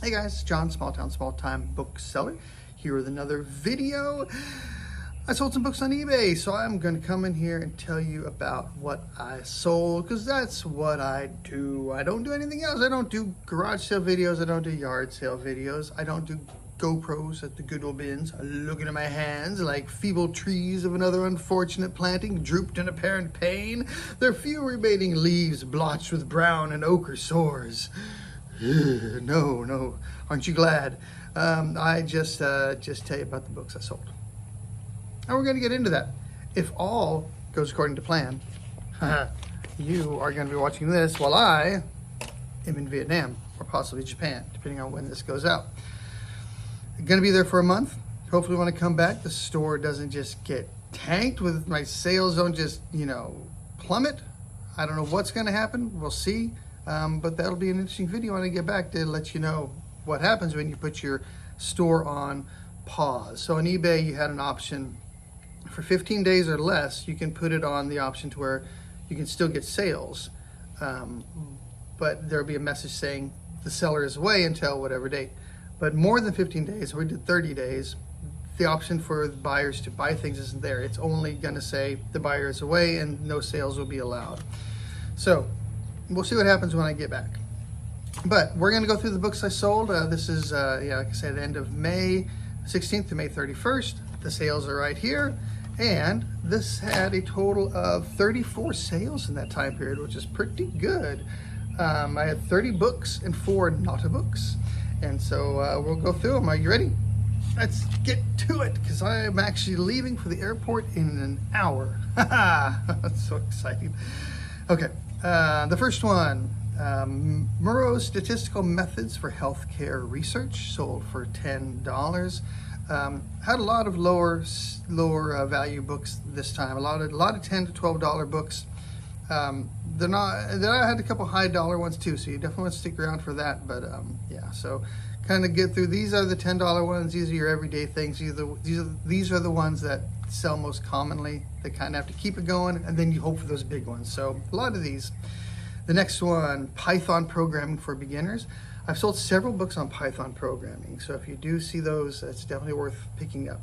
Hey guys, it's John, small town, small time bookseller, here with another video. I sold some books on eBay, so I'm going to come in here and tell you about what I sold, because that's what I do. I don't do anything else. I don't do garage sale videos. I don't do yard sale videos. I don't do GoPros at the Goodwill bins, looking at my hands like feeble trees of another unfortunate planting, drooped in apparent pain, their few remaining leaves blotched with brown and ochre sores. No, aren't you glad? I just tell you about the books I sold. And we're going to get into that. If all goes according to plan, you are going to be watching this while I am in Vietnam or possibly Japan, depending on when this goes out. I'm going to be there for a month. Hopefully when I come back, the store doesn't just get tanked, with my sales don't just, plummet. I don't know what's going to happen. We'll see. But that'll be an interesting video when I get back to let you know what happens when you put your store on pause. So on eBay, you had an option for 15 days or less. You can put it on the option to where you can still get sales, but there'll be a message saying the seller is away until whatever date. But more than 15 days, we did 30 days, the option for the buyers to buy things isn't there. It's only going to say the buyer is away and no sales will be allowed. So we'll see what happens when I get back. But we're going to go through the books I sold. This is, like I said, the end of May 16th to May 31st. The sales are right here. And this had a total of 34 sales in that time period, which is pretty good. I had 30 books and 4 not books. And so we'll go through them. Are you ready? Let's get to it, because I am actually leaving for the airport in an hour. That's so exciting. Okay. The first one, Murrow's Statistical Methods for Healthcare Research, sold for $10. Had a lot of lower value books this time. A lot of $10 to $12 books. Then I had a couple high dollar ones too, so you definitely want to stick around for that. But yeah, so kind of get through. These are the $10 ones. These are your everyday things. These are the ones that sell most commonly. They kind of have to keep it going, and then you hope for those big ones. So a lot of these. The next one, Python Programming for Beginners. I've sold several books on Python programming, so if you do see those, it's definitely worth picking up.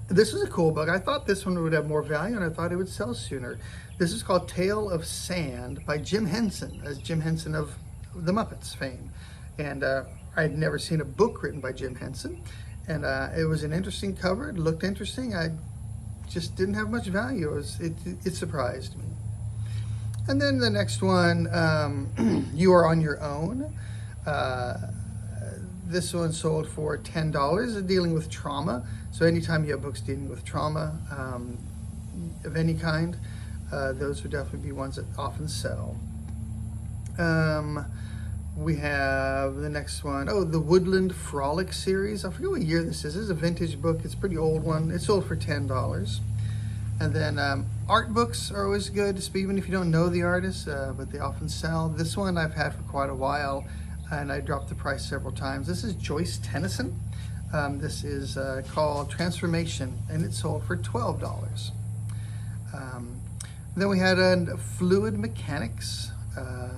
This is a cool book. I thought this one would have more value, and I thought it would sell sooner. This is called Tale of Sand by Jim Henson, as Jim Henson of the Muppets fame. And I had never seen a book written by Jim Henson. And it was an interesting cover. It looked interesting. I just didn't have much value. It surprised me. And then the next one, You Are On Your Own. This one sold for $10, dealing with trauma. So anytime you have books dealing with trauma of any kind, those would definitely be ones that often sell. We have the next one, the Woodland Frolic series. I forget what year this is. This is a vintage book. It's a pretty old one. It sold for $10. And then art books are always good, even if you don't know the artist, but they often sell. This one I've had for quite a while, and I dropped the price several times. This is Joyce Tennyson. This is called Transformation, and it sold for $12. Then we had Fluid Mechanics,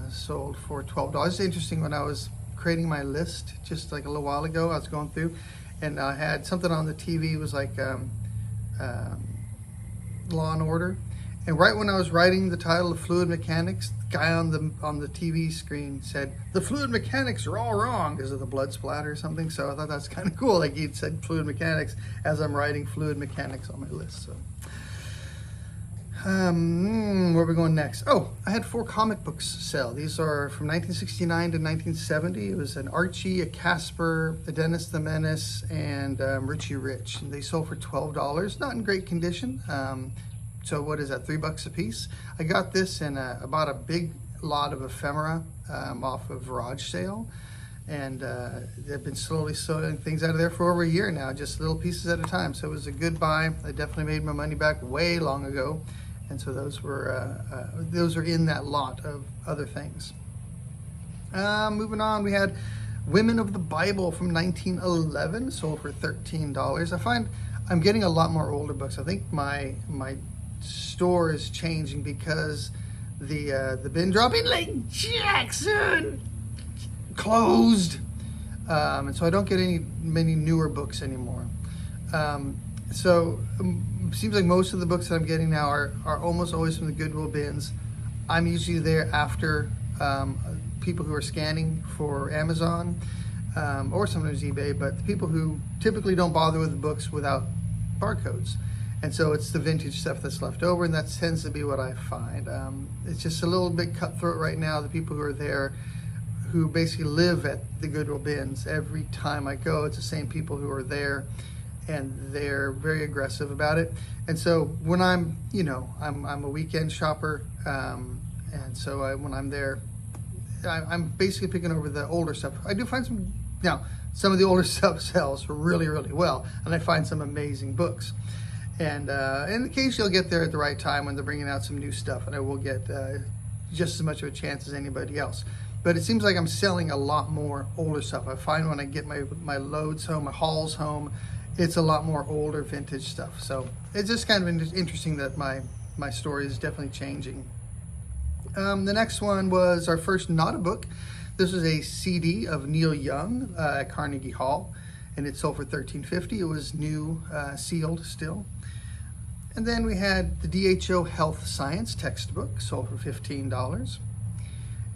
sold for $12. It's interesting, when I was creating my list just like a little while ago, I was going through, and I had something on the TV. It was like Law and Order, and right when I was writing the title of Fluid Mechanics, the guy on the TV screen said the fluid mechanics are all wrong because of the blood splatter or something. So I thought that's kind of cool, like he'd said fluid mechanics as I'm writing fluid mechanics on my list. So where are we going next? I had 4 comic books sell. These are from 1969 to 1970. It was an Archie, a Casper, a Dennis the Menace, and Richie Rich. And they sold for $12. Not in great condition. So what is that, $3 a piece? I got this and I bought a big lot of ephemera off of garage sale. And they've been slowly selling things out of there for over a year now, just little pieces at a time. So it was a good buy. I definitely made my money back way long ago. And so those are in that lot of other things. Moving on, we had Women of the Bible from 1911, sold for $13. I find I'm getting a lot more older books. I think my store is changing because the bin drop in Lake Jackson closed. And so I don't get many newer books anymore. It seems like most of the books that I'm getting now are almost always from the Goodwill bins. I'm usually there after people who are scanning for Amazon or sometimes eBay, but the people who typically don't bother with the books without barcodes. And so it's the vintage stuff that's left over, and that tends to be what I find. It's just a little bit cutthroat right now. The people who are there, who basically live at the Goodwill bins, every time I go, it's the same people who are there, and they're very aggressive about it. And so when I'm a weekend shopper, and so when I'm there, I'm basically picking over the older stuff. I do find some of the older stuff sells really, really well, and I find some amazing books. And occasionally I'll get there at the right time when they're bringing out some new stuff, and I will get just as much of a chance as anybody else. But it seems like I'm selling a lot more older stuff. I find when I get my loads home, my hauls home, it's a lot more older vintage stuff. So it's just kind of interesting that my story is definitely changing. The next one was our first not a book. This was a CD of Neil Young at Carnegie Hall, and it sold for $13.50. It was new, sealed still. And then we had the DHO Health Science textbook, sold for $15.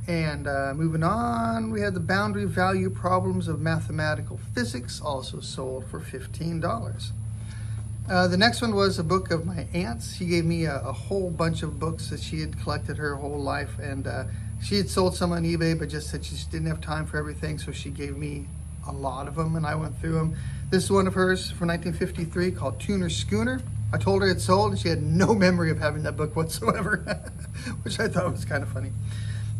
And moving on, we had the Boundary Value Problems of Mathematical Physics, also sold for $15. The next one was a book of my aunt's. She gave me a whole bunch of books that she had collected her whole life, and she had sold some on eBay, but just said she just didn't have time for everything, so she gave me a lot of them, and I went through them. This is one of hers from 1953 called Schooner. I told her it sold, and she had no memory of having that book whatsoever, which I thought was kind of funny.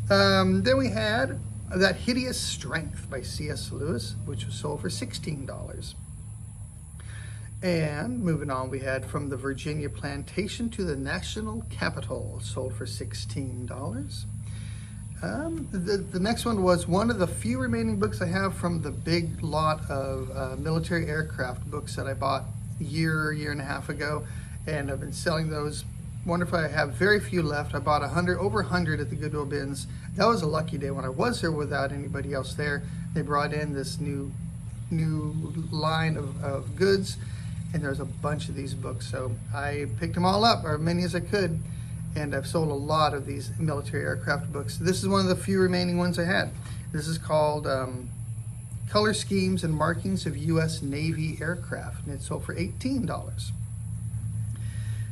Then we had that Hideous Strength by C.S. Lewis, which was sold for $16. And moving on, we had From the Virginia Plantation to the National Capital, sold for $16. The next one was one of the few remaining books I have from the big lot of military aircraft books that I bought a year and a half ago, and I've been selling those. Wonderful. I have very few left. I bought over 100 at the Goodwill bins. That was a lucky day when I was there without anybody else there. They brought in this new line of goods, and there's a bunch of these books. So I picked them all up, or as many as I could, and I've sold a lot of these military aircraft books. This is one of the few remaining ones I had. This is called Color Schemes and Markings of U.S. Navy Aircraft, and it sold for $18.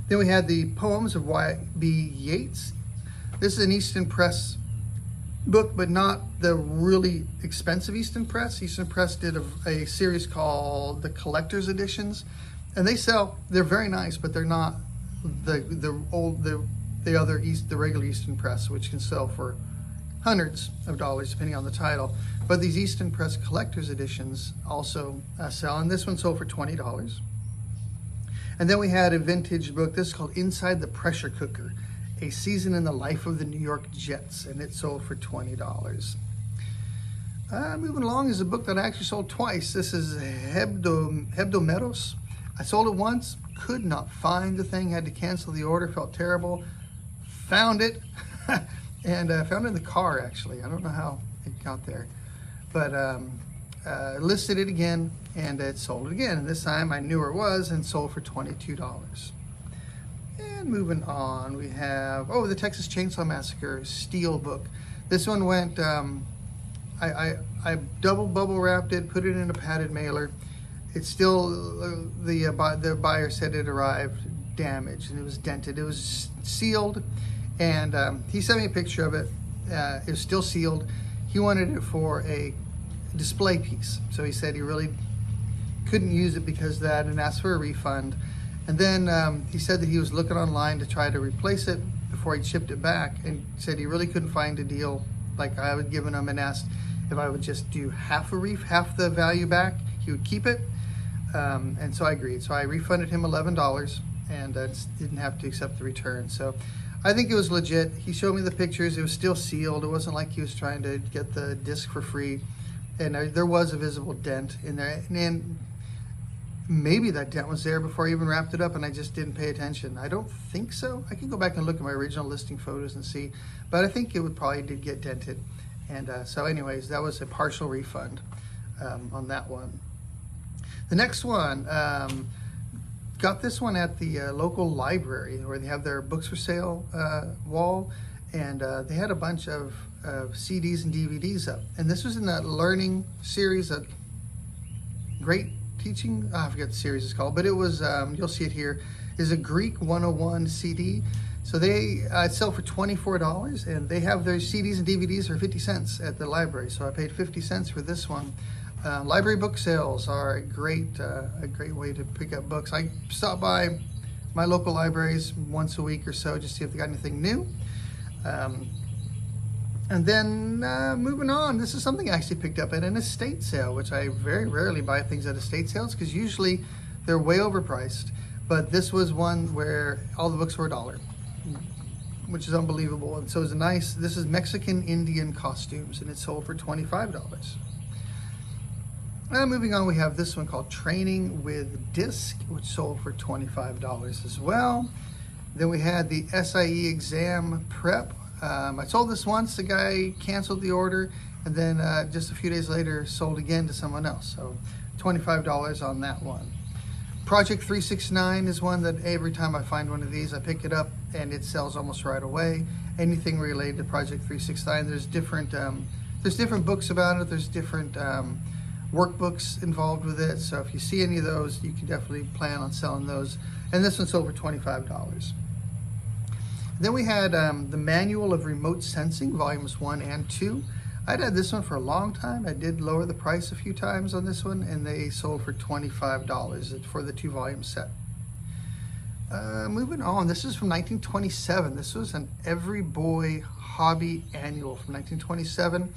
Then we had the Poems of B Yates. This is an Easton Press book, but not the really expensive Easton Press. Easton Press did a series called the Collector's Editions, and they're very nice, but they're not the regular Easton Press, which can sell for hundreds of dollars depending on the title. But these Easton Press Collector's Editions also sell, and this one sold for $20. And then we had a vintage book. This is called Inside the Pressure Cooker, A Season in the Life of the New York Jets, and it sold for $20. Moving along is a book that I actually sold twice. This is Hebdomeros. I sold it once, could not find the thing, had to cancel the order, felt terrible. Found it, and found it in the car, actually. I don't know how it got there, but listed it again, and it sold it again. And this time I knew where it was, and sold for $22. And moving on, we have the Texas Chainsaw Massacre Steel book. This one went. I double bubble wrapped it, put it in a padded mailer. It's still the buyer said it arrived damaged and it was dented. It was sealed, and he sent me a picture of it. It was still sealed. He wanted it for a display piece, so he said he really couldn't use it because of that, and asked for a refund. And then he said that he was looking online to try to replace it before he shipped it back, and said he really couldn't find a deal like I had given him, and asked if I would just do half the value back, he would keep it. And so I agreed. So I refunded him $11 and didn't have to accept the return. So I think it was legit. He showed me the pictures. It was still sealed. It wasn't like he was trying to get the disc for free. And there was a visible dent in there. And maybe that dent was there before I even wrapped it up, and I just didn't pay attention. I don't think so. I can go back and look at my original listing photos and see. But I think it probably did get dented. And so anyways, that was a partial refund. on that one. The next one, got this one at the local library where they have their books for sale wall, and they had a bunch of CDs and DVDs up. And this was in that learning series, a great teaching, I forget the series is called, but it was, you'll see it here, is a Greek 101 CD. So they sell for $24, and they have their CDs and DVDs for 50 cents at the library. So I paid 50 cents for this one. Library book sales are a great way to pick up books. I stop by my local libraries once a week or so just to see if they got anything new. And then moving on, this is something I actually picked up at an estate sale, which I very rarely buy things at estate sales because usually they're way overpriced. But this was one where all the books were $1, which is unbelievable. And so it's this is Mexican Indian costumes, and it sold for $25. Moving on, we have this one called Training with Disc, which sold for $25 as well. Then we had the SIE exam prep. I sold this once, the guy canceled the order, and then just a few days later sold again to someone else. So $25 on that one. Project 369 is one that every time I find one of these, I pick it up and it sells almost right away. Anything related to Project 369, there's different books about it. There's different workbooks involved with it. So if you see any of those, you can definitely plan on selling those. And this one sold for $25. Then we had the Manual of Remote Sensing, volumes 1 and 2. I'd had this one for a long time. I did lower the price a few times on this one, and they sold for $25 for the 2-volume set. Moving on, this is from 1927. This was an Every Boy Hobby Annual from 1927.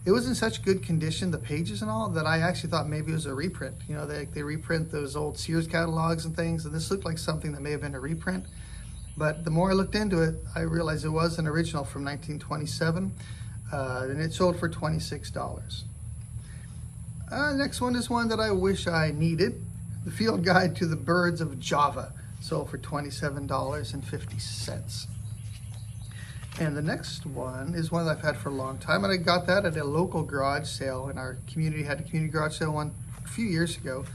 It was in such good condition, the pages and all, that I actually thought maybe it was a reprint. You know, they reprint those old Sears catalogs and things, and this looked like something that may have been a reprint. But the more I looked into it, I realized it was an original from 1927, and it sold for $26. Next one is one that I wish I needed. The Field Guide to the Birds of Java sold for $27.50. And the next one is one that I've had for a long time, and I got that at a local garage sale in our community. Had a community garage sale one a few years ago,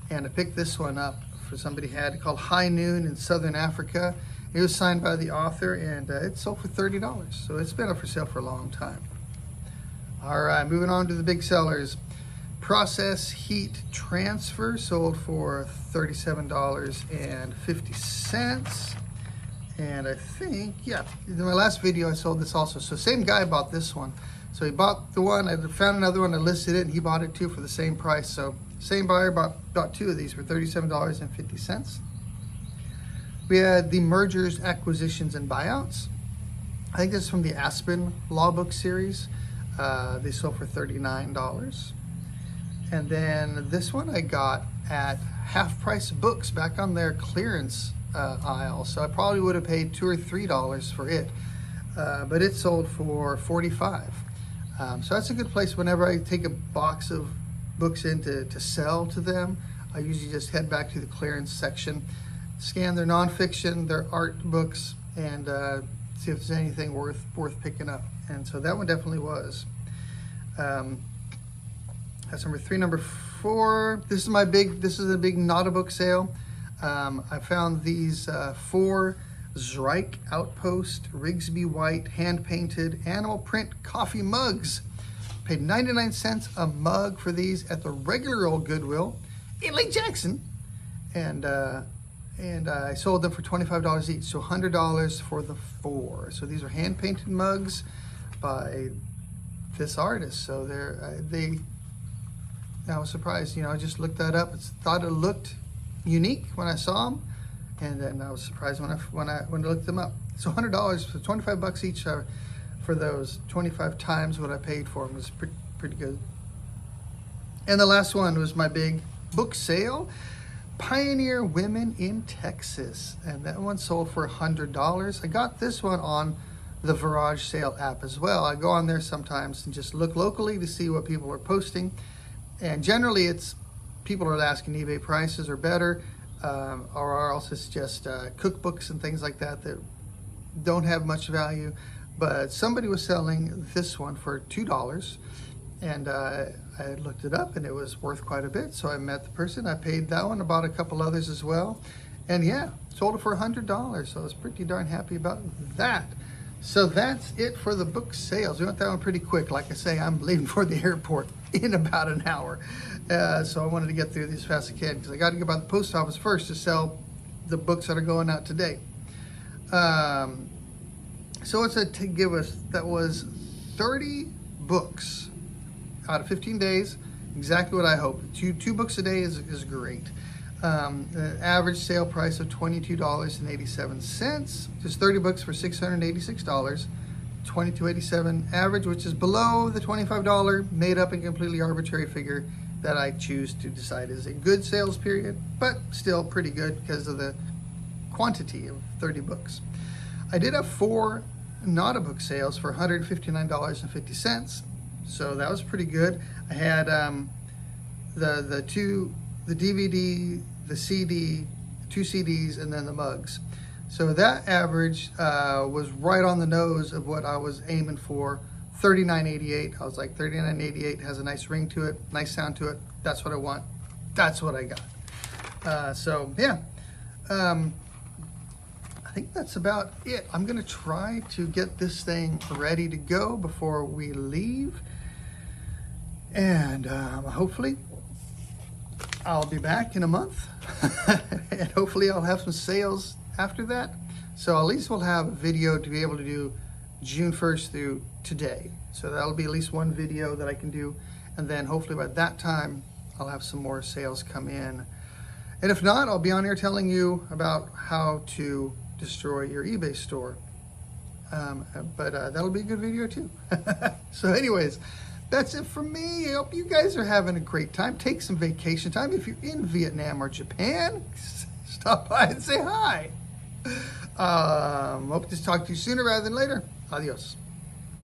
and I picked this one up for somebody had called High Noon in Southern Africa. It was signed by the author, and it sold for $30. So it's been up for sale for a long time. All right, moving on to the big sellers. Process Heat Transfer sold for $37.50. And I think, yeah, in my last video I sold this also. So same guy bought this one. So he bought the one, I found another one, I listed it, and he bought it too for the same price. So same buyer bought 2 of these for $37.50. We had the Mergers, Acquisitions, and Buyouts. I think this is from the Aspen Law Book series. They sold for $39. And then this one I got at Half Price Books back on their clearance aisle. So I probably would have paid $2 or $3 for it. But it sold for $45. So that's a good place whenever I take a box of books in to sell to them. I usually just head back to the clearance section, scan their nonfiction, their art books, and see if there's anything worth picking up. And so that one definitely was. That's number 3. Number 4. This is a big not a book sale. I found these 4 Zrike Outpost Rigsby White hand-painted animal print coffee mugs. Paid 99 cents a mug for these at the regular old Goodwill in Lake Jackson, and I sold them for $25 each, so $100 for the 4. So these are hand-painted mugs by this artist. So I was surprised. I just looked that up. Thought it looked unique when I saw them, and then I was surprised when I looked them up. So $100 for $25 each for those. 25 times what I paid for them was pretty good. And the last one was my big book sale, Pioneer Women in Texas, and that one sold for $100. I got this one on the Virage Sale app as well. I go on there sometimes and just look locally to see what people are posting, and generally it's people are asking eBay prices or better, or else it's just cookbooks and things like that don't have much value. But somebody was selling this one for $2, And I looked it up, and it was worth quite a bit. So I met the person. I paid that one. I bought a couple others as well. And yeah, sold it for $100. So I was pretty darn happy about that. So that's it for the book sales. We went that one pretty quick. Like I say, I'm leaving for the airport in about an hour. So I wanted to get through these as fast as I can, because I got to go by the post office first to sell the books that are going out today. So it's to give us, that was 30 books out of 15 days, exactly what I hoped. Two books a day is great. An average sale price of $22.87. Just 30 books for $686. $22.87 average, which is below the $25 made up and completely arbitrary figure that I choose to decide is a good sales period, but still pretty good because of the quantity of 30 books. I did have 4 not-a-book sales for $159.50, so that was pretty good. I had the DVD, the CD, 2 CDs, and then the mugs. So that average was right on the nose of what I was aiming for, $39.88. I was like, $39.88 has a nice ring to it, nice sound to it. That's what I want. That's what I got. So yeah, I think that's about it. I'm gonna try to get this thing ready to go before we leave, and hopefully I'll be back in a month, and hopefully I'll have some sales after that. So at least we'll have a video to be able to do June 1st through today. So that'll be at least one video that I can do, and then hopefully by that time I'll have some more sales come in. And if not, I'll be on here telling you about how to destroy your eBay store. But that'll be a good video too. So anyways, that's it from me. I hope you guys are having a great time. Take some vacation time. If you're in Vietnam or Japan, stop by and say hi. Hope to talk to you sooner rather than later. Adios.